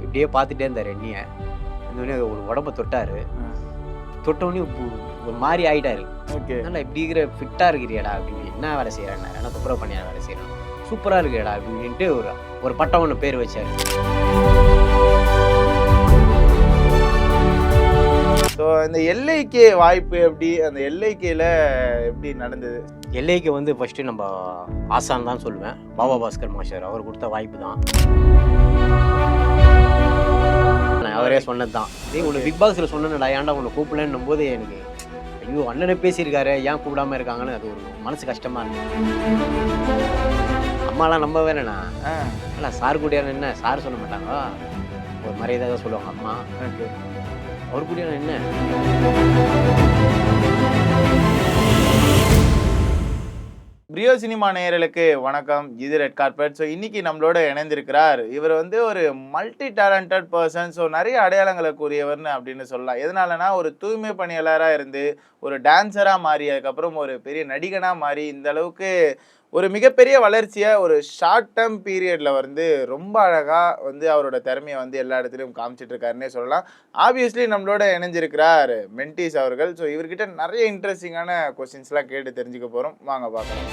இப்படியே பார்த்துட்டே இருந்தார் எண்ணியை. இன்னொன்னே ஒரு உடம்ப தொட்டார். தொட்டோடனே ஒரு மாதிரி ஆகிட்டாரு. ஓகே. நல்லா இப்படி இருக்கிற ஃபிட்டாக இருக்கிறியடா அப்படின்னு. என்ன வேலை செய்கிறேன்னா ஏன்னா துப்புரவு பண்ணியான வேலை செய்கிறான். சூப்பராக இருக்கிறியடா அப்படின்ட்டு ஒரு பட்டம் ஒன்று பேர் வச்சார். ஸோ இந்த எல்ஐகே வாய்ப்பு எப்படி, அந்த எல்ஐகேல எப்படி நடந்தது? எல்லைக்கு வந்து ஃபஸ்ட்டு நம்ம ஆசான் தான் சொல்லுவேன். பாபா பாஸ்கர் மாஸ்டர் அவர் கொடுத்த வாய்ப்பு தான். அவரே சொன்னது தான். உன்னை பிக் பாஸில் சொன்னேன்டா, ஏன்டா உன்னை கூப்பிடலன்னும் போது எனக்கு ஐயோ அண்ணனை பேசியிருக்காரு, ஏன் கூப்பிடாம இருக்காங்கன்னு அது ஒரு மனசு கஷ்டமா இருந்தது. அம்மாலாம் நம்ப வேணா இல்லை சார் கூடியான என்ன சார் சொல்ல மாட்டாங்க, ஒரு மரியாதை தான் சொல்லுவாங்க அம்மா. ஓகே. அவர் கூடியான என்ன பிரியோ சினிமா நேயர்களுக்கு வணக்கம். இது ரெட் கார்பெட். ஸோ இன்னைக்கு நம்மளோட இணைந்திருக்கிறார். இவர் வந்து ஒரு மல்டி டேலண்டட் பர்சன். ஸோ நிறைய அடையாளங்களை கூறியவர்னு அப்படின்னு சொல்லலாம். எதனாலனா ஒரு தூய்மை பணியாளராக இருந்து ஒரு டான்ஸராக மாறி அதுக்கப்புறம் ஒரு பெரிய நடிகனாக மாறி இந்த அளவுக்கு ஒரு மிகப்பெரிய வளர்ச்சியை ஒரு ஷார்ட் டேர்ம் பீரியடில் வந்து ரொம்ப அழகாக வந்து அவரோட திறமையை வந்து எல்லா இடத்துலையும் காமிச்சிட்டு இருக்காருன்னே சொல்லலாம். ஆப்வியஸ்லி நம்மளோட இணைஞ்சிருக்கிறார் மென்டிஸ் அவர்கள். ஸோ இவர்கிட்ட நிறைய இன்ட்ரெஸ்டிங்கான கொஸ்டின்ஸ்லாம் கேட்டு தெரிஞ்சுக்க போகிறோம். வாங்க பார்க்கலாம்.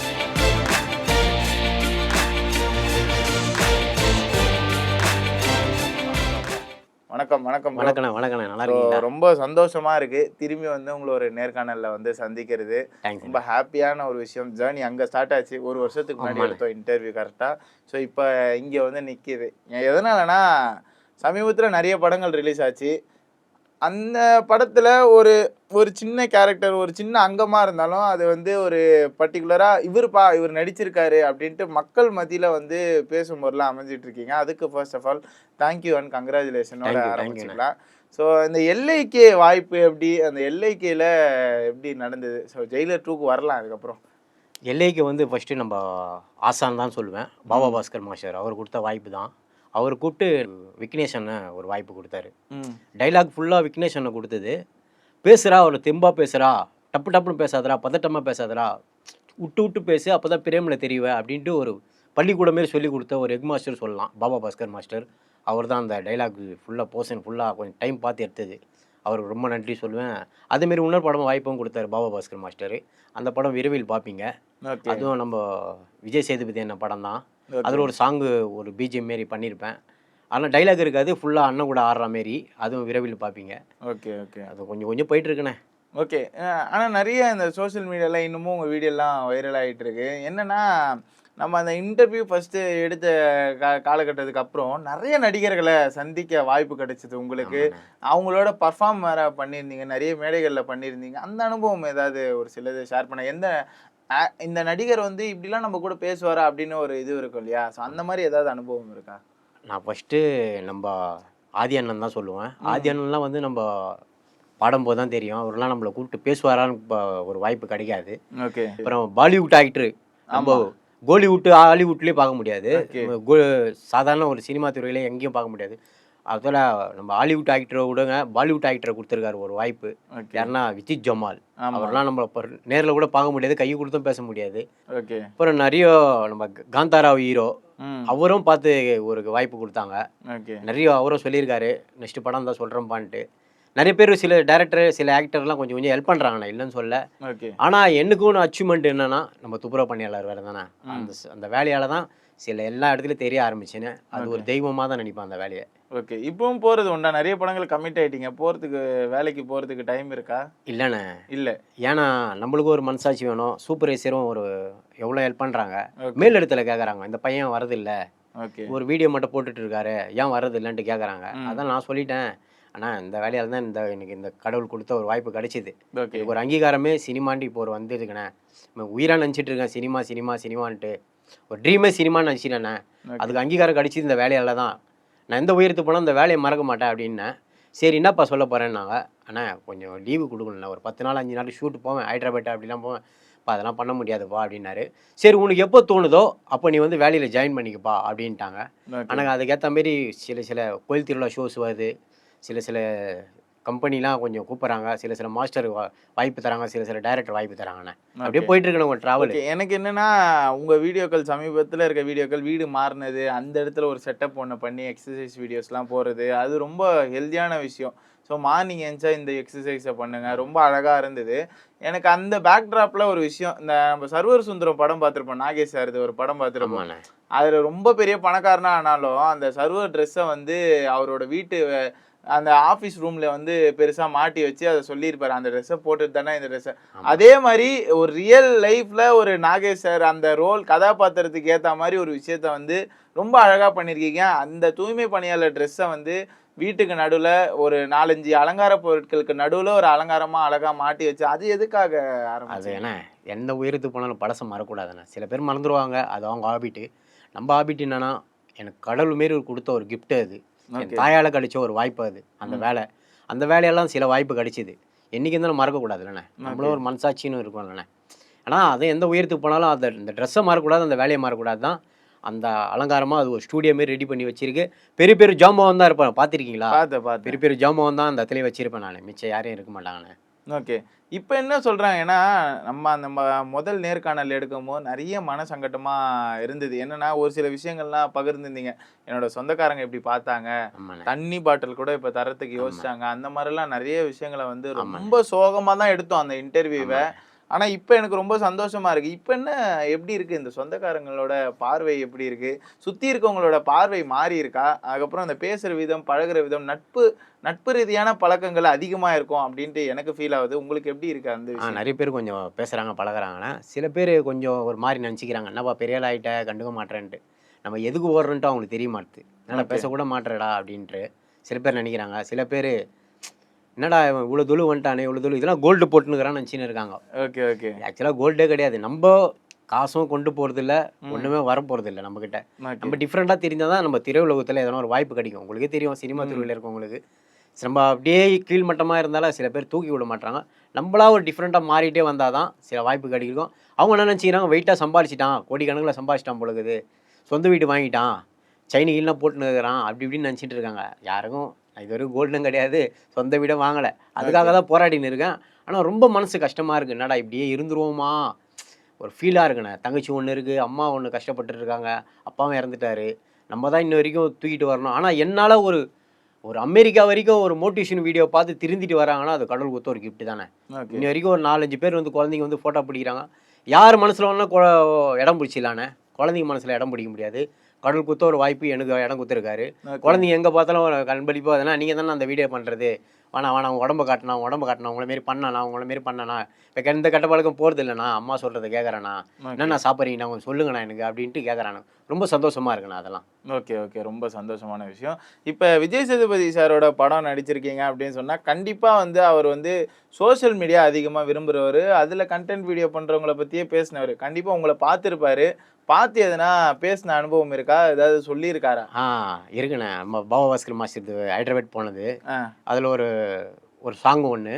வணக்கம். வணக்கம். வணக்கண்ணே. வணக்கண்ணே. நல்லா இருக்கீங்களா? ரொம்ப சந்தோஷமா இருக்கு திரும்பி வந்து உங்களை ஒரு நேர்காணல்ல வந்து சந்திக்கிறது. ரொம்ப ஹாப்பியான ஒரு விஷயம். ஜேர்னி அங்கே ஸ்டார்ட் ஆச்சு. ஒரு வருஷத்துக்கு முன்னாடி எடுத்தோம் இன்டர்வியூ கரெக்டாக. ஸோ இப்போ இங்கே வந்து நிற்கிது. எதனாலனா சமீபத்தில் நிறைய படங்கள் ரிலீஸ் ஆச்சு. அந்த படத்தில் ஒரு ஒரு சின்ன கேரக்டர், ஒரு சின்ன அங்கமாக இருந்தாலும் அது வந்து ஒரு பர்டிகுலராக இவர் நடிச்சிருக்காரு அப்படின்ட்டு மக்கள் மத்தியில் வந்து பேசும்போதெல்லாம் அமைஞ்சிட்டு இருக்கீங்க. அதுக்கு first of all thank you and கங்க்ராச்சுலேஷனோட ஆரம்பிச்சுக்கலாம். ஸோ இந்த எல்ஐகே வாய்ப்பு எப்படி, அந்த எல்ஐகேல எப்படி நடந்தது? ஸோ ஜெயிலர் 2க்கு வரலாம். அதுக்கப்புறம் எல்லைக்கு வந்து ஃபஸ்ட்டு நம்ம ஆசான் தான் சொல்லுவேன். பாபா பாஸ்கர் மாஸ்டர் அவர் கொடுத்த வாய்ப்பு தான். அவர் கூப்பிட்டு விக்னேஷ் அண்ணன் ஒரு வாய்ப்பு கொடுத்தாரு. டைலாக் ஃபுல்லாக விக்னேஷ் அண்ணன் கொடுத்தது. பேசுகிறா, அவர் தெம்பா பேசுகிறா, டப்புன்னு பேசாதரா, பதட்டமாக பேசாதரா, விட்டு பேசு, அப்போ தான் பிரேமில் தெரியுவேன் அப்படின்ட்டு ஒரு பள்ளிக்கூடமே சொல்லி கொடுத்த ஒரு ஹெட் மாஸ்டர் சொல்லலாம் பாபா பாஸ்கர் மாஸ்டர். அவர் தான் அந்த டைலாக் ஃபுல்லாக போர்ஷன் ஃபுல்லாக கொஞ்சம் டைம் பார்த்து எடுத்தது. அவருக்கு ரொம்ப நன்றி சொல்லுவேன். அதேமாரி இன்னொரு படம் வாய்ப்பும் கொடுத்தாரு பாபா பாஸ்கர் மாஸ்டர். அந்த படம் விரைவில் பார்ப்பீங்க. அதுவும் நம்ம விஜய் சேதுபதி என்ன படம் தான். அதில் ஒரு சாங்கு ஒரு பிஜிஎம் மாரி பண்ணியிருப்பேன். ஆனால் டைலாக் இருக்காது, ஃபுல்லாக அண்ணன் கூட ஆடுற மாரி. அதுவும் விரைவில் பார்ப்பீங்க. ஓகே. ஓகே. அது கொஞ்சம் போயிட்டுருக்குண்ணே. ஓகே. ஆனால் நிறைய இந்த சோஷியல் மீடியாவில் இன்னமும் உங்கள் வீடியோலாம் வைரல் ஆகிட்டு இருக்கு. என்னென்னா நம்ம அந்த இன்டர்வியூ ஃபஸ்ட்டு எடுத்த காலகட்டத்துக்கு அப்புறம் நிறைய நடிகர்களை சந்திக்க வாய்ப்பு கிடைச்சிது உங்களுக்கு. அவங்களோட பர்ஃபார்ம் வேறு பண்ணியிருந்தீங்க, நிறைய மேடைகளில் பண்ணியிருந்தீங்க. அந்த அனுபவம் ஏதாவது ஒரு சிலது ஷேர் பண்ண, இந்த நடிகர் வந்து இப்படிலாம் நம்ம கூட பேசுவாரா அப்படின்னு ஒரு இது இருக்கும் இல்லையா? ஸோ அந்த மாதிரி ஏதாவது அனுபவம் இருக்கா? நான் ஃபஸ்ட்டு நம்ம ஆதி அண்ணன் தான் சொல்லுவேன். ஆதி அண்ணன்லாம் வந்து நம்ம பாடும்போது தான் தெரியும். அவரெல்லாம் நம்மளை கூப்பிட்டு பேசுவாரான்னு இப்போ ஒரு வாய்ப்பு கிடைக்காது. ஓகே. அப்புறம் பாலிவுட் ஆக்டரு நம்ம கோலிவுட்டு ஹாலிவுட்லேயே பார்க்க முடியாது. சாதாரண ஒரு சினிமா துறையிலே எங்கேயும் பார்க்க முடியாது. அதில் நம்ம ஹாலிவுட் ஆக்டரை விடுங்க, பாலிவுட் ஆக்டரை கொடுத்துருக்காரு ஒரு வாய்ப்பு. யாருன்னா விஜய் ஜமால். அவரெல்லாம் நம்ம நேரில் கூட பார்க்க முடியாது, கையை கொடுத்தும் பேச முடியாது. ஓகே. அப்புறம் நிறைய நம்ம காந்தாராவ் ஹீரோ அவரும் பார்த்து ஒரு வாய்ப்பு கொடுத்தாங்க. நிறைய அவரும் சொல்லியிருக்காரு நெக்ஸ்ட் படம் தான் சொல்கிறேன்பான்ட்டு. நிறைய பேர் சில டேரக்டர் சில ஆக்டர்லாம் கொஞ்சம் ஹெல்ப் பண்ணுறாங்க, நான் இல்லைன்னு சொல்ல. ஆனால் எனக்கும் அச்சீவ்மெண்ட் என்னன்னா நம்ம துப்புரவு பணியாளர் வேறு தானே. அந்த வேலையால் தான் சில எல்லா இடத்துலையும் தெரிய ஆரம்பிச்சுன்னு அது ஒரு தெய்வமாக தான் நினைப்பேன் அந்த வேலையை. ஓகே. இப்பவும் போகிறது உண்டா? நிறைய படங்கள் கமிட் ஆகிட்டீங்க, போகிறதுக்கு வேலைக்கு போகிறதுக்கு டைம் இருக்கா? இல்லைண்ணே. இல்லை. ஏன்னா நம்மளுக்கும் ஒரு மனசாட்சி வேணும். சூப்பர்வைசரும் ஒரு எவ்வளோ ஹெல்ப் பண்ணுறாங்க. மேல் இடத்துல கேட்குறாங்க, இந்த பையன் வரதில்லை, ஒரு வீடியோ மட்டும் போட்டுட்டு இருக்காரு, ஏன் வரதில்லைன்ட்டு கேட்குறாங்க. அதான் நான் சொல்லிட்டேன், ஆனால் இந்த வேலையால் தான் எனக்கு இந்த கடவுள் கொடுத்த ஒரு வாய்ப்பு கிடைச்சிது. ஒரு அங்கீகாரமே சினிமான்ட்டு இப்போ ஒரு வந்துருக்குண்ணே. உயிராக நினச்சிட்டு இருக்கேன் சினிமான்ட்டு. ஒரு ட்ரீமே சினிமான்னு நினச்சிட்டேண்ணே. அதுக்கு அங்கீகாரம் கிடைச்சிது இந்த வேலையால் தான். நான் எந்த உயரத்துக்கு போனால் இந்த வேலையை மறக்க மாட்டேன் அப்படின்னேன். சரி என்னப்பா சொல்ல போகிறேன்னாங்க. ஆனால் கொஞ்சம் லீவு கொடுக்கணும்ண்ணே, ஒரு 10 நாள் 5 நாள் ஷூட்டு போவேன், ஹைதராபாத் அப்படிலாம் போவேன். அதெல்லாம் பண்ண முடியாதுப்பா அப்படின்னாரு. சரி உனக்கு எப்போ தோணுதோ அப்போ நீ வந்து வேலையில் ஜாயின் பண்ணிக்கப்பா அப்படின்ட்டாங்க. ஆனால் அதுக்கேற்ற மாரி சில கோயில் திருவிழா ஷோஸ் வருது, சில கம்பெனிலாம் கொஞ்சம் கூப்பிட்றாங்க, சில மாஸ்டர் வாய்ப்பு தராங்க, சில டைரக்டர் வாய்ப்பு தராங்கண்ணே. அப்படியே போயிட்டு இருக்கணும் உங்கள் ட்ராவல். எனக்கு என்னன்னா உங்கள் வீடியோக்கள் சமீபத்தில் இருக்க வீடியோக்கள் வீடு மாறினது, அந்த இடத்துல ஒரு செட்டப் ஒன்று பண்ணி எக்ஸசைஸ் வீடியோஸ்லாம் போடுறது, அது ரொம்ப ஹெல்த்தியான விஷயம். ஸோ மார்னிங் எழுந்தா இந்த எக்ஸசைஸை பண்ணுங்க, ரொம்ப அழகாக இருந்தது. எனக்கு அந்த பேக்ட்ராப்பில் ஒரு விஷயம், இந்த நம்ம சர்வர் சுந்தரம் படம் பார்த்துருப்போம், நாகேஷ் சார் ஒரு படம் பார்த்துருப்போம். அதில் ரொம்ப பெரிய பணக்காரனா ஆனாலும் அந்த சர்வர் ட்ரெஸ்ஸை வந்து அவரோட வீட்டு அந்த ஆஃபீஸ் ரூமில் வந்து பெருசாக மாட்டி வச்சு அதை சொல்லியிருப்பாரு, அந்த ட்ரெஸ்ஸை போட்டுட்டு தானே இந்த ட்ரெஸ்ஸை. அதே மாதிரி ஒரு ரியல் லைஃப்பில் ஒரு நாகேஷ் சார் அந்த ரோல் கதாபாத்திரத்துக்கு ஏற்ற மாதிரி ஒரு விஷயத்த வந்து ரொம்ப அழகாக பண்ணியிருக்கீங்க. அந்த தூய்மை பணியாளர் ட்ரெஸ்ஸை வந்து வீட்டுக்கு நடுவில் ஒரு 4-5 அலங்கார பொருட்களுக்கு நடுவில் ஒரு அலங்காரமாக அழகாக மாட்டி வச்சு, அது எதுக்காக ஆரம்பிச்சு? அது ஏன்னா எந்த உயரத்துக்கு போனாலும் பழசம் மறக்கூடாதுண்ணே. சில பேர் மறந்துடுவாங்க, அது அவங்க ஹாபிட்டு. நம்ம ஹாபிட் என்னன்னா, எனக்கு கடவுள் மாரி கொடுத்த ஒரு கிஃப்ட்டு அது. என் தாயால் கிடைச்ச ஒரு வாய்ப்பு அது. அந்த வேலையெல்லாம் சில வாய்ப்பு கிடைச்சிது. என்றைக்கு இருந்தாலும் மறக்கக்கூடாது இல்லைண்ணே. நம்மளும் ஒரு மனசாட்சின்னு இருக்கும் இல்லைண்ணே. ஆனால் அதை எந்த உயரத்துக்கு போனாலும் இந்த ட்ரெஸ்ஸை மறக்கக்கூடாது, அந்த வேலையை மறக்கக்கூடாது தான். அந்த அலங்காரமாக அது ஒரு ஸ்டூடியோ மாரி ரெடி பண்ணி வச்சிருக்கு. பெரிய பெரிய ஜாம்பவன் தான் இருப்பேன், பார்த்துருக்கீங்களா? பார்த்து பெரிய பெரிய ஜாம்பவன் தான் அந்த இடத்துல வச்சிருப்பேன் நான். மிச்சம் யாரையும் இருக்க மாட்டாங்கண்ணே. ஓகே. இப்போ என்ன சொல்கிறாங்கன்னா, நம்ம அந்த முதல் நேர்காணல் எடுக்கும்போது நிறைய மன சங்கட்டமாக இருந்தது. என்னென்னா ஒரு சில விஷயங்கள்லாம் பகிர்ந்துருந்தீங்க. என்னோட சொந்தக்காரங்க இப்படி பார்த்தாங்க, தண்ணி பாட்டில் கூட இப்போ தரத்துக்கு யோசிச்சாங்க, அந்த மாதிரிலாம் நிறைய விஷயங்களை வந்து ரொம்ப சோகமாக தான் எடுத்தோம் அந்த இன்டர்வியூவை. ஆனால் இப்போ எனக்கு ரொம்ப சந்தோஷமாக இருக்குது. இப்போ என்ன எப்படி இருக்குது, இந்த சொந்தக்காரங்களோட பார்வை எப்படி இருக்குது, சுற்றி இருக்கவங்களோட பார்வை மாறி இருக்கா? அதுக்கப்புறம் அந்த பேசுகிற விதம், பழகுற விதம், நட்பு ரீதியான பழக்கங்கள் அதிகமாக இருக்கும் அப்படின்ட்டு எனக்கு ஃபீல் ஆகுது. உங்களுக்கு எப்படி இருக்குது அந்த விஷயம்? நிறைய பேர் கொஞ்சம் பேசுகிறாங்க, பழகுறாங்கன்னா. சில பேர் கொஞ்சம் ஒரு மாதிரி நினச்சிக்கிறாங்க, என்னப்பா பெரிய ஆள் ஆகிட்ட கண்டுக்க மாட்டேன்ட்டு. நம்ம எதுக்கு ஓடுறோன்ட்டு அவங்களுக்கு தெரிய மாட்டுது. நல்லா பேசக்கூட மாட்டேறடா அப்படின்ட்டு சில பேர் நினைக்கிறாங்க. சில பேர் என்னடா இவ்வளோ துளு வந்துட்டானே, இவ்வளோ துளு, இதெல்லாம் கோல்டு போட்டுனுக்கிறான்னு நினச்சின்னு இருக்காங்க. ஓகே. ஆக்சுவலாக கோல்டே கிடையாது. நம்ம காசும் கொண்டு போகிறதில்ல, ஒன்றுமே வரப்போகிறதில்ல நம்மக்கிட்ட. நம்ம டிஃப்ரெண்ட்டாக தெரிஞ்சால் தான் நம்ம திரையுலகத்தில் எதனா ஒரு வாய்ப்பு கிடைக்கும். உங்களுக்கே தெரியும், சினிமா துறையில் இருக்கவங்களுக்கு நம்ம அப்படியே கீழ்மட்டமாக இருந்தாலும் சில பேர் தூக்கி விட மாட்டாங்க. நம்மளா ஒரு டிஃப்ரெண்ட்டாக மாறிட்டே வந்தால் தான் சில வாய்ப்பு கிடைக்கும். அவங்க என்ன நினச்சிக்கிறாங்க, வெயிட்டாக சம்பாதிச்சிட்டான், கோடிக்கணக்கில் சம்பாதிச்சிட்டான் பொழுது, சொந்த வீடு வாங்கிட்டான், சைனிகள்லாம் போட்டுன்னு இருக்கிறான், அப்படி இப்படின்னு நினச்சிட்டு இருக்காங்க. யாருக்கும் இது வரைக்கும் கோல்டும் கிடையாது, சொந்த வீடை வாங்கலை. அதுக்காக தான் போராடின்னு இருக்கேன். ஆனால் ரொம்ப மனசு கஷ்டமாக இருக்குது. என்னடா இப்படியே இருந்துருவோமா, ஒரு ஃபீலாக இருக்குண்ணே. தங்கச்சி ஒன்று இருக்குது, அம்மா ஒன்று கஷ்டப்பட்டு இருக்காங்க, அப்பாவும் இறந்துட்டாரு, நம்ம தான் இன்ன வரைக்கும் தூக்கிட்டு வரணும். ஆனால் என்னால் ஒரு அமெரிக்கா வரைக்கும் ஒரு மோட்டிவேஷன் வீடியோ பார்த்து திருந்திட்டு வராங்கன்னா அது கடவுள் கொடுத்த ஒரு கிஃப்ட் தானே. இன்ன வரைக்கும் ஒரு 4-5 பேர் வந்து குழந்தைங்க வந்து ஃபோட்டோ பிடிக்கிறாங்க. யார் மனசில் வேணால் இடம் பிடிச்சிடலானே, குழந்தைங்க மனசில் இடம் பிடிக்க முடியாது. கடவுள் கொடுத்த ஒரு வாய்ப்பு எனக்கு இடம் கொடுத்துருக்காரு. குழந்தைங்க எங்கே பார்த்தாலும் ஒரு கண்பளிப்போ அதனால் நீங்கள் தானே அந்த வீடியோ பண்ணுறது, வேணாம் உடம்பு காட்டினா உங்களை மாரி பண்ணானா, உங்களை மாரி பண்ணனா, இப்போ எந்த கெட்ட பழக்கம் போகிறது இல்லைண்ணா, அம்மா சொல்கிறத கேட்குறேண்ணா, என்னண்ணா சாப்பிட்றீங்கண்ணா கொஞ்சம் சொல்லுங்கண்ணா எனக்கு அப்படின்ட்டு கேட்குறானு. ரொம்ப சந்தோஷமாக இருக்குண்ணா அதெல்லாம். ஓகே, ரொம்ப சந்தோஷமான விஷயம். இப்போ விஜய் சேதுபதி சாரோட படம் நடிச்சிருக்கீங்க அப்படின்னு சொன்னால் கண்டிப்பாக வந்து அவர் வந்து சோஷியல் மீடியா அதிகமாக விரும்புகிறவர், அதில் கண்டென்ட் வீடியோ பண்ணுறவங்கள பற்றியே பேசினவர். கண்டிப்பாக உங்களை பார்த்துருப்பாரு. பார்த்து எதுனா பேசின அனுபவம் இருக்கா, ஏதாவது சொல்லியிருக்காரா? இருக்குண்ணே. நம்ம பாபா பாஸ்கர் மாஸ்டர் ஹைதராபாத் போனது, அதில் ஒரு சாங் ஒன்று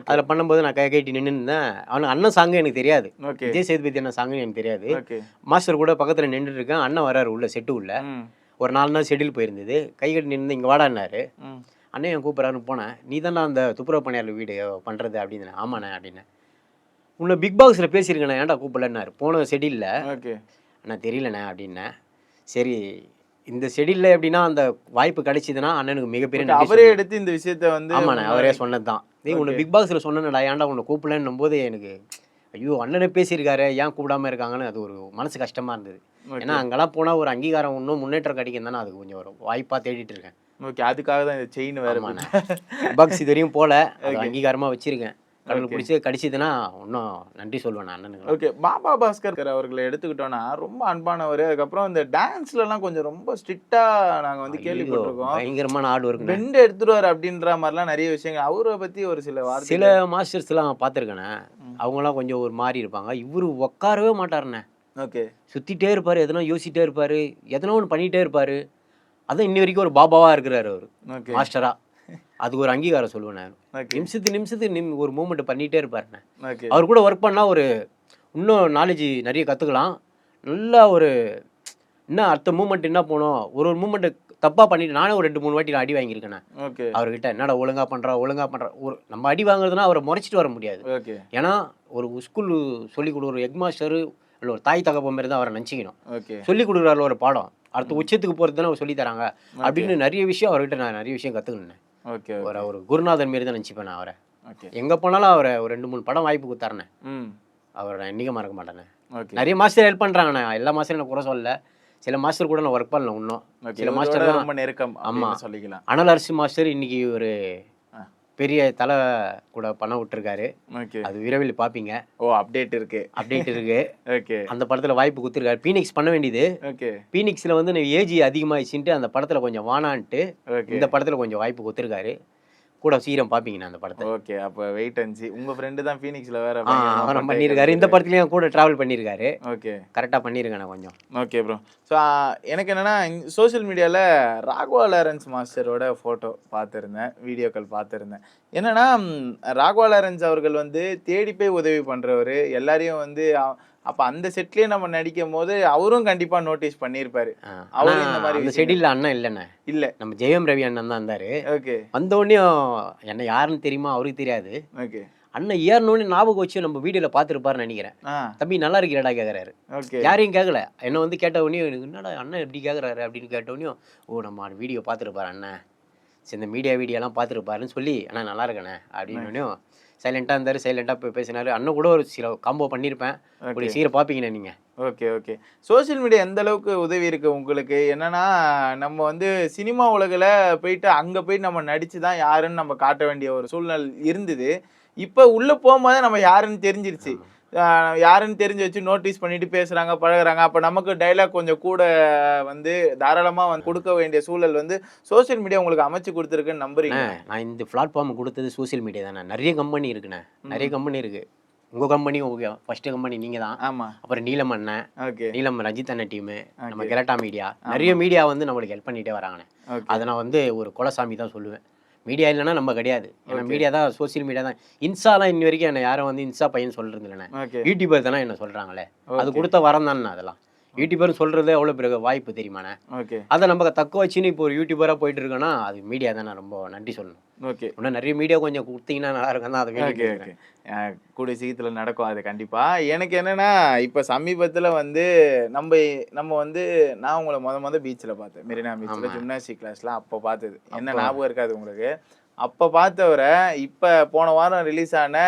அதில் பண்ணும்போது நான் கேட்டி நின்று இருந்தேன். அவனுக்கு அண்ணன் சாங்கு எனக்கு தெரியாது, விஜய் சேதுபதி அண்ணன் சாங்குன்னு எனக்கு தெரியாது. மாஸ்டர் கூட பக்கத்தில் நின்றுட்டு இருக்கேன், அண்ணன் வர்றாரு உள்ள செட்டு உள்ள. ஒரு 4 நாள் ஷெட்யூல் போயிருந்தது. கை கட்டி நின்று இங்கே வாடான்னாரு. அண்ணன் என் கூப்பிட்றாருன்னு போனேன். நீ தானே அந்த துப்புரவு பணியாளர் வீடு பண்ணுறது அப்படின்னு. ஆமாண்ணே அப்படின்னு. உன்னை பிக் பாக்ஸில் பேசியிருக்கேண்ணே, ஏன்டா கூப்பிடலன்னாரு. போன ஷெட்யூலில். அண்ணா தெரியலண்ணே அப்படின்னேன். சரி, இந்த ஷெட்யூலில் எப்படின்னா அந்த வாய்ப்பு கிடைச்சிதுன்னா அண்ணனுக்கு மிகப்பெரிய அவரே எடுத்து இந்த விஷயத்த வந்து. ஆமாண்ணே, அவரே சொன்னது தான். உன்னை பிக் பாக்ஸில் சொன்னேன்டா, ஏன்டா உன்னை கூப்பிடலன்னும் போது எனக்கு ஐயோ அண்ணனை பேசியிருக்காரு, ஏன் கூப்பிடாம இருக்காங்கன்னு அது ஒரு மனசு கஷ்டமாக இருந்தது. ஏன்னா அங்கெல்லாம் போனால் ஒரு அங்கீகாரம் இன்னும் முன்னேற்றம் கிடைக்கும் தானே, அதுக்கு கொஞ்சம் ஒரு வாய்ப்பாக தேடிட்டு இருக்கேன். அதுக்காக தான் இந்த செயின் வேறு. பிக் பாக்ஸ் இது வரையும் போல, அங்கீகாரமாக வச்சுருக்கேன். கடவுள் பிடிச்சி கடிச்சதுன்னா இன்னும் நன்றி சொல்லுவேன் அண்ணனுக்கு. ஓகே, பாபா பாஸ்கர் அவர்களை எடுத்துக்கிட்டோன்னா ரொம்ப அன்பானவர். அதுக்கப்புறம் இந்த டான்ஸ்லலாம் கொஞ்சம் ரொம்ப ஸ்ட்ரிக்டாக நாங்கள் வந்து கேள்விப்பட்டிருக்கோம். பயங்கரமான ஆடு ஒர்க், பெண்ட் எடுத்துருவார் அப்படின்ற மாதிரிலாம் நிறைய விஷயங்கள். அவரை பற்றி ஒரு சில மாஸ்டர்ஸ்லாம் பார்த்துருக்கேண்ணே. அவங்களாம் கொஞ்சம் ஒரு மாதிரி இருப்பாங்க. இவர் உட்காரவே மாட்டாருண்ணே. சுற்றிட்டே இருப்பார், எதனா யோசிச்சிட்டே இருப்பார், எதனா ஒன்று பண்ணிகிட்டே இருப்பார். அதான் இன்னி வரைக்கும் ஒரு பாபாவாக இருக்கிறாரு அவர், மாஸ்டராக. அதுக்கு ஒரு அங்கீகாரம் சொல்லுவேன் நான். நிமிஷத்துக்கு ஒரு மூமெண்ட் பண்ணிகிட்டே இருப்பாருண்ணே. அவர் கூட ஒர்க் பண்ணால் ஒரு இன்னும் நாலேஜ் நிறைய கற்றுக்கலாம். நல்லா ஒரு இன்னும் அடுத்த மூமெண்ட் என்ன போகணும், ஒரு மூமெண்ட்டு தப்பாக பண்ணிட்டு நானே ஒரு 2-3 வாட்டி நான் அடி வாங்கியிருக்கேன் ஓகே அவர்கிட்ட. என்னடா ஒழுங்கா பண்ணுறா ஒரு நம்ம அடி வாங்குறதுனா அவரை முறைச்சிட்டு வர முடியாது. ஓகே ஏன்னா ஒரு ஸ்கூல் சொல்லிக் கொடுக்குற ஹெட் மாஸ்டரு இல்லை ஒரு தாய் தகப்ப மாதிரி தான் அவரை நினச்சிக்கணும். ஓகே சொல்லிக் கொடுக்குறாரு ஒரு பாடம், அடுத்த உச்சத்துக்கு போகிறது தானே அவர் சொல்லி தராங்க அப்படின்னு நிறைய விஷயம் அவர்கிட்ட நான் நிறைய விஷயம் கற்றுக்கினேன். ஓகே ஒரு குருநாதன் மாரி தான் நினச்சிப்பேன் நான் அவரை. ஓகே எங்கே போனாலும் அவரை ஒரு 2-3 படம் வாய்ப்பு கொடுத்தாருண்ணே. ம் அவரை நான் என்றைக்கும் மறக்க மாட்டேண்ணே. ஓகே நிறைய மாஸ்டர் ஹெல்ப் பண்ணுறாங்கண்ணே. எல்லா மாஸ்டரும் நான் குறை சொல்லல. சில மாஸ்டர் கூட நான் ஒர்க் பண்ணல இன்னும். சில மாஸ்டர் ரொம்ப நெருக்கம் ஆமாம் சொல்லிக்கலாம். அனல் அரசு மாஸ்டர் இன்னைக்கு ஒரு பெரிய தலை கூட பணம் விட்டுருக்காரு. ஓகே அது விரைவில் பார்ப்பீங்க. ஓ அப்டேட் இருக்கு ஓகே அந்த படத்தில் வாய்ப்பு கொடுத்துருக்காரு. பீனிக்ஸ் பண்ண வேண்டியது. ஓகே பீனிக்ஸில் வந்து ஏஜ் அதிகமாகிடுச்சுன்ட்டு அந்த படத்தில் கொஞ்சம் வானான்ட்டு ஓகே இந்த படத்தில் கொஞ்சம் வாய்ப்பு கொடுத்துருக்காரு. கூட சீக்கிரம் பார்ப்பீங்கண்ணா அந்த படத்தை. ஓகே அப்போ வெயிட் அண்ட் see. உங்க ஃப்ரெண்டு தான் ஃபீனிக்ஸ்ல வேற அவர் பண்ணியிருக்காரு. இந்த படத்துலையும் கூட ட்ராவல் பண்ணியிருக்காரு. ஓகே கரெக்டாக பண்ணியிருக்கேண்ணா கொஞ்சம். Okay bro. ஸோ எனக்கு என்னன்னா சோஷியல் மீடியாவில் ராகவா லாரன்ஸ் மாஸ்டரோட ஃபோட்டோ பார்த்துருந்தேன், வீடியோக்கள் பார்த்துருந்தேன். என்னன்னா ராகவா லாரன்ஸ் அவர்கள் வந்து தேடி போய் உதவி பண்ணுறவர், எல்லாரையும் வந்து அப்போ அந்த செட்லேயே நம்ம நடிக்கும் போது அவரும் கண்டிப்பாக நோட்டீஸ் பண்ணியிருப்பாரு. அவரும் இந்த மாதிரி அந்த செடியில் அண்ணன் இல்லைண்ணே. இல்லை நம்ம ஜெயம் ரவி அண்ணன் தான் இருந்தார். ஓகே வந்தோடனையும் என்ன யாருன்னு தெரியுமா அவருக்கு தெரியாது. ஓகே அண்ணன் ஏறணுன்னு ஞாபகம் வச்சு நம்ம வீடியோவில் பார்த்துருப்பாருன்னு நினைக்கிறேன். தம்பி நல்லா இருக்கிறடா கேட்குறாரு. ஓகே யாரையும் கேட்கல. என்னை வந்து கேட்ட உடனே என்னடா அண்ணன் எப்படி கேட்குறாரு அப்படின்னு கேட்டவுடனையும் ஓ நம்ம வீடியோ பார்த்துருப்பாரு அண்ணன், சரி இந்த வீடியோலாம் பார்த்துருப்பாருன்னு சொல்லி அண்ணா நல்லா இருக்கண்ணே அப்படின்னோடனையும் சைலண்டாக இருந்தார். சைலண்டாக போய் பேசினார். அண்ணன் கூட ஒரு சில காம்போ பண்ணியிருப்பேன். அப்படி சீக்கிரம் பார்ப்பீங்கண்ணே நீங்கள். Okay okay. சோஷியல் மீடியா எந்த அளவுக்கு உதவி இருக்குது உங்களுக்கு? என்னன்னா நம்ம வந்து சினிமா உலகில் போயிட்டு அங்கே போயிட்டு நம்ம நடித்து தான் யாருன்னு நம்ம காட்ட வேண்டிய ஒரு சூழ்நிலை இருந்தது. இப்போ உள்ளே போகும்போதே நம்ம யாருன்னு தெரிஞ்சிருச்சு. யாருன்னு தெரிஞ்சு வச்சு நோட்டீஸ் பண்ணிட்டு பேசுகிறாங்க, பழகுறாங்க. அப்போ நமக்கு டைலாக் கொஞ்சம் கூட வந்து தாராளமாக வந்து கொடுக்க வேண்டிய சூழல் வந்து சோஷியல் மீடியா உங்களுக்கு அமைச்சு கொடுத்துருக்குன்னு நம்புறீங்க? நான் இந்த பிளாட்ஃபார்ம் கொடுத்தது சோஷியல் மீடியா தானே. நிறைய கம்பெனி இருக்குண்ணே, நிறைய கம்பெனி இருக்குது. உங்கள் கம்பெனி ஓகே, ஃபர்ஸ்ட் கம்பெனி நீங்கள் தான். ஆமாம். அப்புறம் நீலம் அண்ணன், ஓகே, நீலம் ரஞ்சித் அண்ணன் டீமு, நம்ம கெலட்டா மீடியா, நிறைய மீடியா வந்து நம்மளுக்கு ஹெல்ப் பண்ணிகிட்டே வராங்கண்ணே. அதை நான் வந்து ஒரு குலசாமி தான் சொல்லுவேன். மீடியா இல்லைன்னா நம்ம கிடையாது. ஏன்னா மீடியா தான், சோசியல் மீடியா தான். இன்ஸ்டாலாம் இன்ன வரைக்கும் என்ன யாரும் வந்து இன்ஸ்டா பையன் சொல்கிறது இல்லைண்ணே. யூடியூபர் தானே என்ன சொல்கிறாங்களே, அது கொடுத்த வரம் தானே. அதெல்லாம் யூடியூபர் சொல்கிறது எவ்வளோ பிறகு வாய்ப்பு தெரியுமாண்ணே. ஓகே, அதை நம்ம தக்க வச்சுன்னு இப்போ ஒரு யூடியூபராக போயிட்டு இருக்கோன்னா அது மீடியா தானே. ரொம்ப நன்றி சொல்லணும். ஓகே, இன்னும் நிறைய மீடியா கொஞ்சம் கொடுத்தீங்கன்னா நல்லா இருக்கும் தான். அது ஓகே ஓகே கூடிய சீக்கிரத்தில் நடக்கும் அது கண்டிப்பாக. எனக்கு என்னென்னா இப்போ சமீபத்தில் வந்து நம்ம வந்து நான் உங்களை மொதல் பீச்சில் பார்த்தேன், மெரினா பீச்சில் ஜிம்னாஸ்டிக் கிளாஸ்லாம். அப்போ பார்த்தது என்ன ஞாபகம் இருக்காது உங்களுக்கு? அப்போ பார்த்தவரை இப்போ போன வாரம் ரிலீஸ் ஆன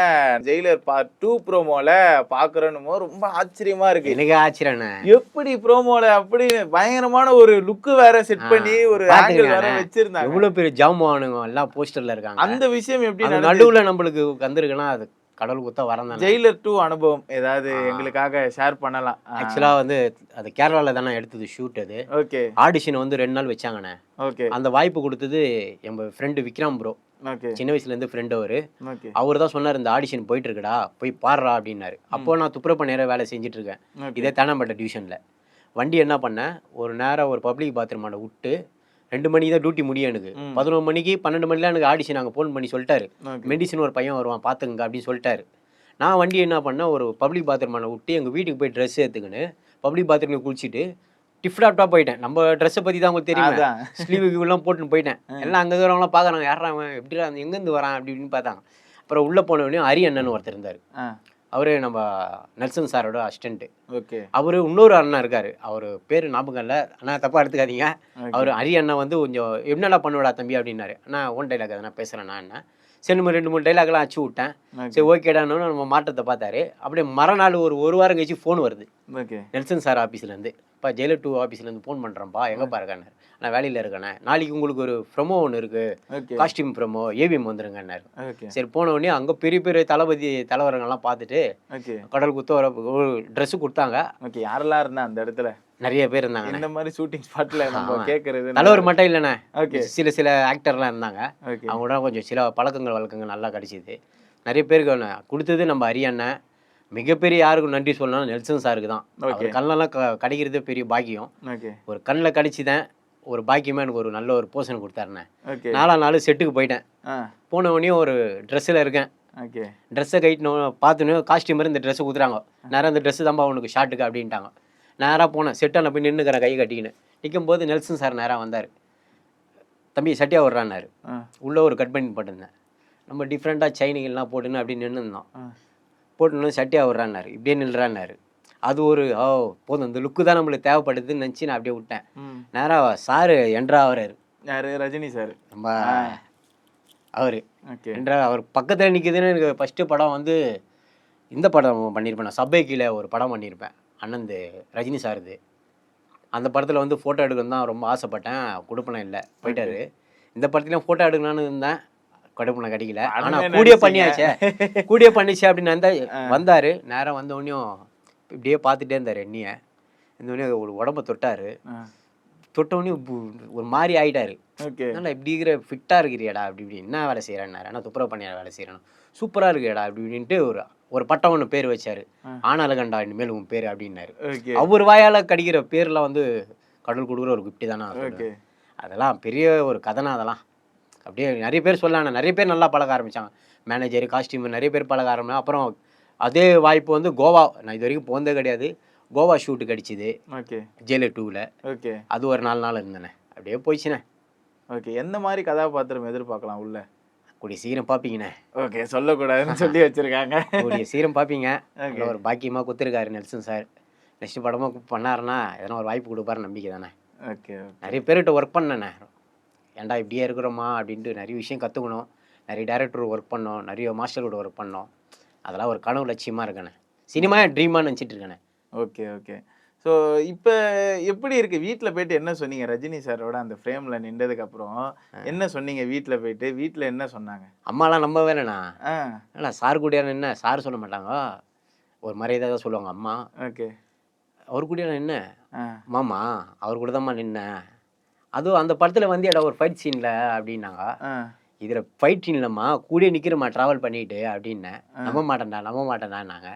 ஜெயிலர் பார்ட் 2 ப்ரோமோவில் பார்க்குறோன்னு ரொம்ப ஆச்சரியமா இருக்கு. எனக்கு ஆச்சரியம் எப்படி ப்ரோமோவில் அப்படி பயங்கரமான ஒரு லுக்கு வேற செட் பண்ணி ஒரு ஆங்கிள் வேற வச்சிருந்தாங்க. எவ்வளோ பேர் ஜாமானுங்க எல்லாம் போஸ்டர்ல இருக்காங்க. அந்த விஷயம் எப்படி நடுவில் நம்மளுக்கு வந்திருக்குன்னா அது கடவுள் குத்த வரம் தான். ஜெயிலர் 2 அனுபவம் ஏதாவது எங்களுக்காக ஷேர் பண்ணலாம்? ஆக்சுவலாக வந்து அது கேரளாவில் தானே எடுத்தது ஷூட். அது ஓகே, ஆடிஷன் வந்து 2 நாள் வச்சாங்கண்ணே. ஓகே, அந்த வாய்ப்பு கொடுத்தது எங்க ஃப்ரெண்டு விக்ரம் ப்ரோ. ஓகே, சின்ன வயசுலேருந்து ஃப்ரெண்டு ஓகே. அவர் தான் சொன்னார் இந்த ஆடிஷன் போயிட்டு இருக்குடா போய் பாடுறா அப்படின்னாரு. அப்போ நான் துப்புரப்ப நேரம் வேலை செஞ்சுட்டு இருக்கேன் இதே தானம்பட்ட டிவிஷனில். வண்டி என்ன பண்ணேன், ஒரு நேரம் ஒரு பப்ளிக் பாத்ரூமாண்ட விட்டு 2 மணிக்கு தான் டியூட்டி முடியும் எனக்கு. 11 மணிக்கு 12 மணிலாம் எனக்கு ஆடிஷன் நாங்கள் ஃபோன் பண்ணி சொல்லிட்டாரு, மெடிசன் ஒரு பையன் வருவான் பார்த்துங்க அப்படின்னு சொல்லிட்டாரு. நான் வண்டி என்ன பண்ணேன், ஒரு பப்ளிக் பாத்ரூமான விட்டு எங்கள் வீட்டுக்கு போய் ட்ரெஸ் எடுத்துக்கின்னு பப்ளிக் பாத்ரூமில் குளிச்சுட்டு டிஃப்டாப்டாக போயிட்டேன். நம்ம ட்ரெஸ்ஸை பற்றி தான் உங்களுக்கு தெரியும், ஸ்லீவுக்குலாம் போட்டுன்னு போயிட்டேன். எல்லாம் அங்கே இருக்கிறவங்களாம் பார்க்குறாங்க, யாரா அவன் எப்படிடா எங்கேருந்து வரான் அப்படி இப்படின்னு பார்த்தாங்க. அப்புறம் உள்ளே போனவொடனே ஹரி அண்ணன் ஒருத்தர் இருந்தார். அவரு நம்ம நெல்சன் சாரோட அசிஸ்டன்ட். ஓகே, அவரு இன்னொரு அண்ணன் இருக்காரு, அவர் பேர் ஞாபகம் இல்லை, அண்ணா தப்பா எடுத்துக்காதீங்க. அவர் ஹரி அண்ணன் வந்து கொஞ்சம் என்னடா பண்ணுவடா தம்பி அப்படின்னாரு. அண்ணா ஓன் டைலாக் எதனா பேசுகிறேண்ணா என்ன. சரி நம்ம 2-3 டைலாக்லாம் அச்சு விட்டேன். சரி ஓகேடான்னு நம்ம மாற்றத்தை பார்த்தாரு. அப்படியே மறுநாள் ஒரு வாரம் கழிச்சு ஃபோன் வருது நெல்சன் சார் ஆஃபீஸ்லேருந்து. இப்போ ஜெயிலர் 2 ஆஃபீஸ்லேருந்து ஃபோன் பண்ணுறேன்ப்பா, எங்கேப்பா இருக்கானு. நான் வேலையில் இருக்கேண்ணே, நாளைக்கு உங்களுக்கு ஒரு ப்ரொமோ ஒன்று இருக்குது, காஸ்டியூம் ப்ரொமோ, ஏவிஎம் வந்துருங்கன்னாரு. சரி போன உடனே அங்கே பெரிய பெரிய தளபதி தலைவரங்கள்லாம் பார்த்துட்டு கடல் குத்த ஒரு ட்ரெஸ்ஸு கொடுத்தாங்க. ஓகே, யாரெல்லாம் இருந்தா அந்த இடத்துல? நிறைய பேர் இருந்தாங்க. இந்த மாதிரி ஷூட்டிங் ஸ்பாட்ல நம்ம கேட்கறது தலைவர் மட்டும் இல்லைண்ணே, ஓகே, சில ஆக்டர்லாம் இருந்தாங்க. அவங்களோட கொஞ்சம் சில வழக்கங்கள் நல்லா கிடைச்சிது. நிறைய பேருக்கு கொடுத்தது நம்ம ஹரி அண்ணன். மிகப்பெரிய யாருக்கு நன்றி சொல்லணும், நெல்சன் சாருக்கு தான். அவர் கண்ணெல்லாம் கிடைக்கிறதே பெரிய பாக்கியம். ஒரு கண்ணில் கடிச்சுதான் ஒரு பாக்கியமாக எனக்கு ஒரு நல்ல ஒரு போர்ஷன் கொடுத்தாருண்ணே. 4ஆம் நாள் செட்டுக்கு போயிட்டேன். போன உடனே ஒரு ட்ரெஸ்ஸில் இருக்கேன். ட்ரெஸ்ஸை கைட்டினோம் பார்த்துன்னு காஸ்டியூமர் இந்த ட்ரெஸ்ஸை கொடுத்துறாங்க. நேரம் இந்த ட்ரெஸ்ஸு தான்ப்பா உனக்கு ஷார்ட்டுக்கு அப்படின்ட்டாங்க. நேராக போனேன், செட்டான போய் நின்றுக்கிறேன் கை கட்டிக்கின்னு. நிற்கும் போது நெல்சன் சார் நேராக வந்தார். தம்பி சட்டியாக விட்றான்னாரு. உள்ளே ஒரு கட் பண்ணி போட்டிருந்தேன். நம்ம டிஃப்ரெண்ட்டாக செயினுகள்லாம் போட்டுன்னு அப்படி நின்றுருந்தோம். போட்டுன்னு சட்டியாக விட்றான்னாரு. இப்படியே நில்றான்னாரு. அது ஒரு போதும் இந்த லுக்கு தான் நம்மளுக்கு தேவைப்படுதுன்னு நினச்சி நான் அப்படியே விட்டேன். நேராக சாரு என்ட்ரா ஆகிறாரு. யார்? ரஜினி சார். நம்ம அவர் என்ட்ரா அவர் பக்கத்தில் நிற்குதுன்னு எனக்கு ஃபஸ்ட்டு படம் வந்து இந்த படம் பண்ணியிருப்பேன். நான் சபை கீழே ஒரு படம் பண்ணியிருப்பேன் அண்ணந்து ரஜினி சாருது. அந்த படத்தில் வந்து ஃபோட்டோ எடுக்கணும் தான் ரொம்ப ஆசைப்பட்டேன். கொடுப்பனை இல்லை, போயிட்டாரு. இந்த படத்துலையும் ஃபோட்டோ எடுக்கணும்னு இருந்தேன், கொடுப்பனை கிடைக்கல. ஆனால் கூடிய பண்ணியாச்சே, கூடிய பண்ணிச்சு அப்படின்னு வந்தார். நேரம் வந்தோடனையும் இப்படியே பார்த்துட்டே இருந்தார் என்னைய. இந்த ஒரு உடம்ப தொட்டார். தொட்டோடனே ஒரு மாதிரி ஆகிட்டாரு. நல்லா இப்படி இருக்கிற ஃபிட்டாக இருக்கிறியடா அப்படி இப்படி என்ன வேலை செய்கிறேன்னாரு. ஆனால் துப்புரவு பண்ணியார் வேலை செய்கிறேன், சூப்பராக இருக்கிறியடா அப்படி இப்படின்ட்டு ஒரு பட்டம் ஒன்று பேர் வச்சாரு. ஆனாலகண்டா இனிமேல் உன் பேர் அப்படின்னாரு. அவர் வாயால் கடிக்கிற பேர்லாம் வந்து கடவுள் கொடுக்குற ஒரு கிஃப்ட் தானே. அதெல்லாம் பெரிய ஒரு கதைனா அதெல்லாம் அப்படியே நிறைய பேர் சொல்லலாம். நிறைய பேர் நல்லா பழக ஆரம்பித்தாங்க. மேனேஜர், காஸ்டியூமர் நிறைய பேர் பழக ஆரம்பிச்சேன். அப்புறம் அதே வாய்ப்பு வந்து கோவா, நான் இது வரைக்கும் போனதே கிடையாது, கோவா ஷூட்டு கிடச்சிது ஜெயிலர் 2ல். அது ஒரு 4 நாள் இருந்தேண்ணே. அப்படியே போயிடுச்சுண்ணே. எந்த மாதிரி கதாபாத்திரம் எதிர்பார்க்கலாம் உள்ள? கூடிய சீரம் பார்ப்பீங்கண்ணே. சொல்லக்கூடாதுன்னு சொல்லி வச்சுருக்காங்க. கூடிய சீரம் பார்ப்பீங்க. ஒரு பாக்கியமாக கொடுத்துருக்காரு நெல்சன் சார். நெக்ஸ்ட் படமாக பண்ணாருன்னா எதனா ஒரு வாய்ப்பு கொடுப்பாரு, நம்பிக்கை தானே. நிறைய பேர்கிட்ட ஒர்க் பண்ணேண்ணே. ஏன்டா இப்படியே இருக்கிறோமா அப்படின்ட்டு நிறைய விஷயம் கற்றுக்கணும். நிறைய டேரக்டர் ஒர்க் பண்ணோம், நிறைய மாஸ்டரோட ஒர்க் பண்ணோம். அதெல்லாம் ஒரு கனவு லட்சியமாக இருக்கேண்ணே. சினிமா ட்ரீமாக நினச்சிட்டு இருக்கேண்ணே. ஓகே. ஸோ இப்போ எப்படி இருக்குது? வீட்டில் போயிட்டு என்ன சொன்னீங்க? ரஜினி சாரோட அந்த ஃப்ரேமில் நின்றதுக்கப்புறம் என்ன சொன்னீங்க? வீட்டில் என்ன சொன்னாங்க? அம்மாலாம் நம்ப வேலைண்ணா. இல்லை சார் கூடிய என்ன சார் சொல்ல மாட்டாங்க, ஒரு மரியாதை தான் சொல்லுவாங்க அம்மா. அவர் கூட என்ன மாமா அவர் கூட தான்மா நின்னேன். அதுவும் அந்த படத்தில் வந்து ஒரு ஃபைட் சீனில் அப்படின்னாங்க. இதில் ஃபைட் சீன்லம்மா கூட நிற்கிறம்மா ட்ராவல் பண்ணிட்டு அப்படின்னேன். நம்ப மாட்டேன்டான்னாங்க.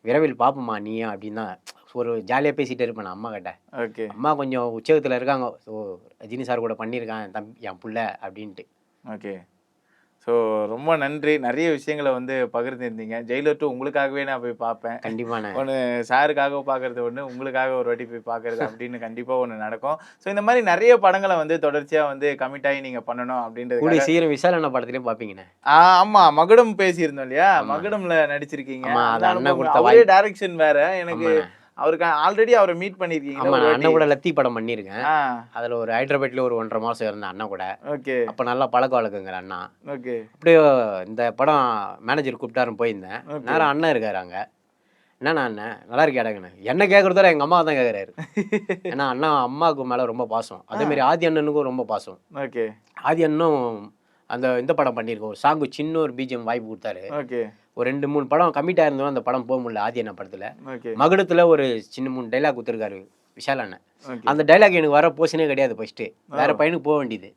விரைவில் பார்ப்போம்மா நீயும் அப்படின்னு தான் ஒரு ஜாலியாக பேசிகிட்டு இருப்பேன் நான் அம்மா கிட்ட. அம்மா கொஞ்சம் உச்சகத்தில் இருக்காங்க. ஸோ ரஜினி சார் கூட பண்ணியிருக்கான் என் பிள்ளை அப்படின்ட்டு. ஸோ ரொம்ப நன்றி. நிறைய விஷயங்களை வந்து பகிர்ந்துருந்தீங்க. ஜெயிலர் 2 உங்களுக்காகவே நான் போய் பார்ப்பேன். கண்டிப்பாக ஒன்று சாருக்காக பார்க்குறது ஒன்று, உங்களுக்காக ஒரு வாட்டி போய் பார்க்குறது அப்படின்னு கண்டிப்பாக ஒன்று நடக்கும். ஸோ இந்த மாதிரி நிறைய படங்களை வந்து தொடர்ச்சியாக வந்து கமிட் ஆகி நீங்கள் பண்ணணும் அப்படின்றது. சீக்கிரம் விஷால் அண்ணா படத்துலேயும் பார்ப்பீங்கண்ணே. ஆமாம், மகுடம் பேசியிருந்தோம் இல்லையா? மகுடம்ல நடிச்சிருக்கீங்க. அவரே டைரக்ஷன் வேற. எனக்கு அவருக்கு ஆல்ரெடி அவரை மீட் பண்ணியிருக்கீங்க. அண்ணன் கூட லத்தி படம் பண்ணியிருக்கேன். அதில் ஒரு ஹைதராபாத்ல ஒரு 1.5 மாதம் இருந்தேன் அண்ணா கூட. அப்போ நல்லா பழக்க வழக்கங்கிற அண்ணா. அப்படியே இந்த படம் மேனேஜர் கூப்பிட்டாருன்னு போயிருந்தேன். நேரம் அண்ணன் இருக்காரு அங்கே. என்னண்ணா அண்ணன் நல்லா இருக்கே இடங்கண்ணே. என்ன கேட்குறதோட எங்கள் அம்மா தான் கேட்குறாரு. ஏன்னா அண்ணா அம்மாவுக்கு மேலே ரொம்ப பாசம். அதேமாரி ஆதி அண்ணனுக்கும் ரொம்ப பாசம். ஆதி அண்ணனும் இந்த படம் பண்ணியிருக்கோம். ஒரு சாங்கு சின்ன ஒரு பிஜிஎம் வாய்ப்பு கொடுத்தாரு. ஒரு 2-3 படம் கமிட் ஆயிருந்தோம். அந்த படம் போக முடியல ஆதி அண்ணன் படத்தில். மகுடத்தில் ஒரு சின்ன 3 டைலாக் கொடுத்துருக்காரு விஷால் அண்ணன். அந்த டைலாக் எனக்கு வர போஷனே கிடையாது. ஃபர்ஸ்ட்டு வேற பையனுக்கு போக வேண்டியது.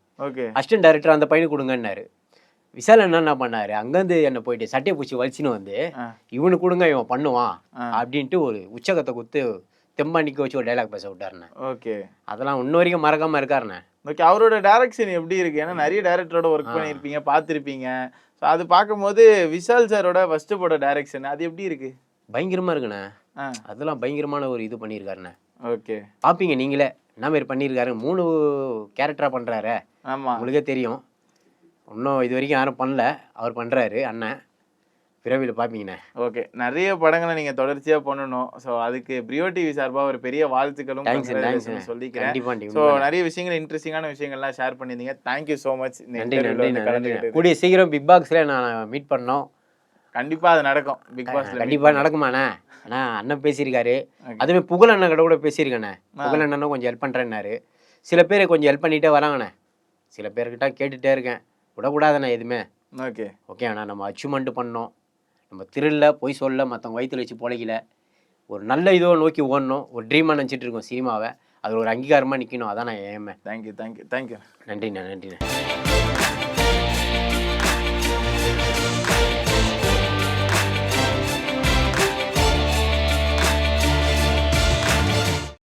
அசிஸ்டன்ட் டைரக்டர் அந்த பையனுக்கு கொடுங்கன்னாரு. விஷால் அண்ணன் என்ன பண்ணாரு, அங்கேருந்து என்னை போயிட்டு சட்டையை பூச்சி வலிச்சுன்னு வந்து இவனுக்கு கொடுங்க இவன் பண்ணுவான் அப்படின்ட்டு ஒரு உச்சகத்தை கொடுத்து தெம்பா நிற்க வச்சு ஒரு டைலாக் பேச விட்டாருண்ணே. அதெல்லாம் இன்ன வரைக்கும் மறக்காம இருக்காருண்ணே. அவரோட டைரக்ஷன் எப்படி இருக்கு? ஏன்னா நிறைய டைரக்டரோட ஒர்க் பண்ணியிருப்பீங்க, பார்த்துருப்பீங்க. ஸோ அது பார்க்கும்போது விஷால் சாரோட ஃபர்ஸ்ட் போட டைரக்ஷன் அது எப்படி இருக்கு? பயங்கரமா இருக்குண்ணே. அதெல்லாம் பயங்கரமான ஒரு இது பண்ணியிருக்காருண்ணே. பார்ப்பீங்க நீங்களே என்ன மாதிரி பண்ணியிருக்காரு. 3 கேரக்டரா பண்றாரு. உங்களுக்கே தெரியும். இன்னும் இது வரைக்கும் யாரும் பண்ணல, அவர் பண்றாரு அண்ணன். விரைவில் பார்ப்பீங்கண்ணே. நிறைய படங்களை நீங்க தொடர்ச்சியா பண்ணணும். ஸோ அதுக்கு பிரியோ டிவி சார்பாக ஒரு பெரிய வாழ்த்துக்களும் சொல்லிக்கிறேன். ஸோ நிறைய விஷயங்கள் இன்ட்ரெஸ்டிங்கான விஷயங்கள்லாம் ஷேர் பண்ணியிருந்தீங்க. Thank you so much. நன்றி. கூடிய சீக்கிரம் பிக் பாக்ஸ்ல நான் மீட் பண்ணோம். கண்டிப்பா அது நடக்கும். பிக் பாஸ்ல கண்டிப்பா நடக்குமாண்ணே. அண்ணா அண்ணன் பேசியிருக்காரு. அதுவே புகழ் அண்ணன் கூட பேசியிருக்கேண்ணே. புகழ் அண்ணனும் கொஞ்சம் ஹெல்ப் பண்ணுறேன்னாரு. சில பேர் கொஞ்சம் ஹெல்ப் பண்ணிகிட்டே வராங்கண்ணே. சில பேர்கிட்ட கேட்டுகிட்டே இருக்கேன், விடக்கூடாதுண்ணே எதுவுமே. ஓகே அண்ணா, நம்ம அச்சீவ்மெண்ட் பண்ணோம். நம்ம திருள்ள போய் சொல்ல மற்றவங்க வயிற்றுல வச்சு பொழைக்கல. ஒரு நல்ல இதோ நோக்கி ஓடணும். ஒரு ட்ரீமாக நினச்சிட்டு இருக்கோம் சினிமாவை. அது ஒரு அங்கீகாரமாக நிற்கணும். அதான் நான் ஏமே. தேங்க்யூ. நன்றிண்ணே.